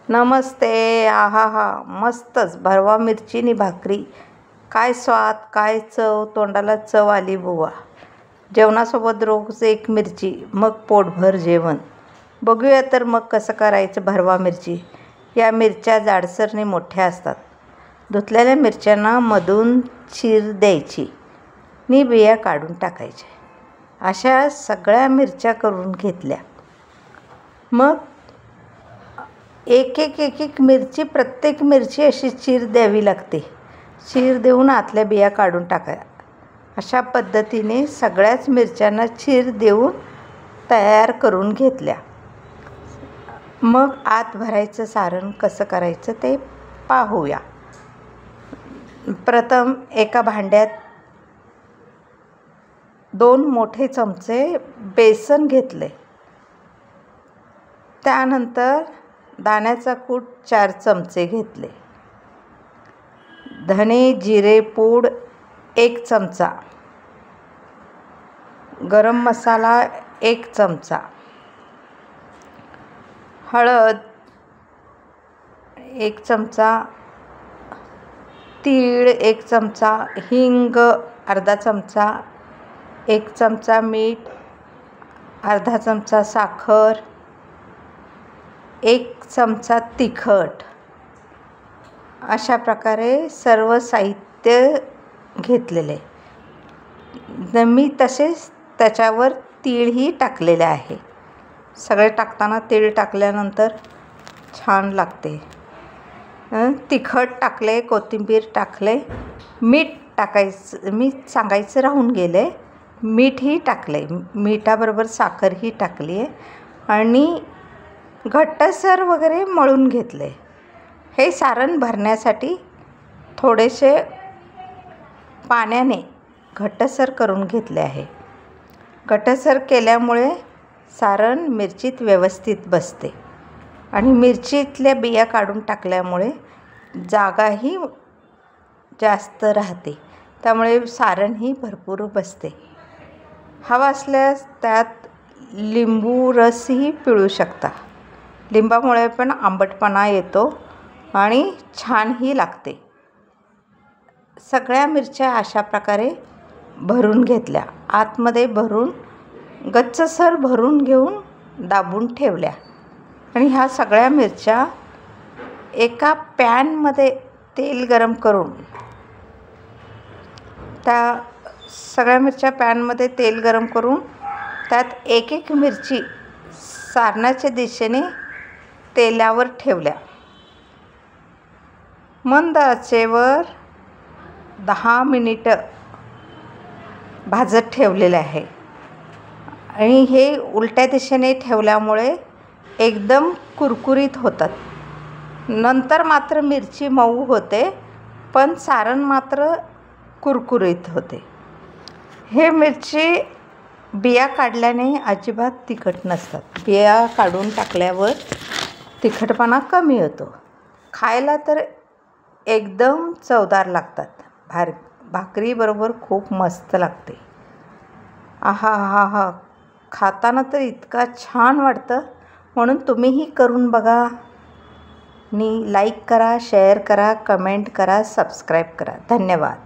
नमस्ते. आहा हा, मस्तच भरवा मिरचीनी भाकरी. काय स्वाद, काय चव, तोंडाला चव आली बुवा. जेवणासोबत रोज एक मिरची, मग पोटभर जेवण. बघूया तर मग कसं करायचं भरवा मिरची. या मिरच्या जाडसरने मोठ्या असतात. धुतलेल्या मिरच्यांना मधून चीर द्यायची नि बिया काढून टाकायच्या. अशा सगळ्या मिरच्या करून घेतल्या. मग एक एक मिरची, प्रत्येक मिरची अशी चीर द्यावी लागते. चीर देऊन आतल्या बिया काढून टाका. अशा पद्धतीने सगळ्याच मिरच्यांना चीर देऊन तयार करून घेतल्या. मग आत भरायचं सारण कसं करायचं ते पाहूया. प्रथम एका भांड्यात 2 मोठे चमचे बेसन घेतले. त्यानंतर दाण्याचा कूट 4 चमचे घेतले. धने जिरे पूड 1 चमचा. गरम मसाला 1 चमचा. हळद 1 चमचा. तीळ 1 चमचा. हिंग अर्धा चमचा. 1 चमचा मीठ. अर्धा चमचा साखर. 1 चमचा तिखट. अशा प्रकारे सर्व साहित्य घेतलेले. मी तसेच त्याच्यावर तीळही टाकलेले आहे. सगळे टाकताना तीळ टाकल्यानंतर छान लागते. तिखट टाकले, कोथिंबीर टाकले, मीठ टाकायचं मी सांगायचं राहून गेले. मीठही टाकले. मिठाबरोबर साखरही टाकली आहे आणि घट्टसर वगैरे मळून घेतले. हे सारण भरण्यासाठी थोडेसे पाण्याने घट्टसर करून घेतले आहे. घट्टसर केल्यामुळे सारण मिरचीत व्यवस्थित बसते आणि मिरचीतल्या बिया काढून टाकल्यामुळे जागाही जास्त राहते. त्यामुळे सारणही भरपूर बसते. हवा असल्यास त्यात लिंबू रसही पिळू शकता. लिंबामुळे पण आंबटपणा येतो आणि छानही लागते. सगळ्या मिरच्या अशा प्रकारे भरून घेतल्या. आतमध्ये भरून गच्चसर भरून घेऊन दाबून ठेवल्या आणि ह्या सगळ्या मिरच्या एका पॅनमध्ये तेल गरम करून त्या सगळ्या मिरच्या पॅनमध्ये तेल गरम करून त्यात एक मिरची सारणाच्या दिशेने तेलावर ठेवल्या. मंद आचेवर 10 मिनिटं भाजत ठेवलेले आहे आणि हे उलट्या दिशेने ठेवल्यामुळे एकदम कुरकुरीत होतात. नंतर मात्र मिरची मऊ होते, पण सारण मात्र कुरकुरीत होते. हे मिरची बिया काढल्याने अजिबात तिखट नसतात. बिया काढून टाकल्यावर तिखटपणा कमी होतो. खायला तर एकदम चवदार लागतात. भाकरीबरोबर खूप मस्त लागते. आहा हा हा, खाताना तर इतका छान वाटतं. म्हणून तुम्हीही करून बघा आणि लाईक करा, शेअर करा, कमेंट करा, सबस्क्राईब करा. धन्यवाद.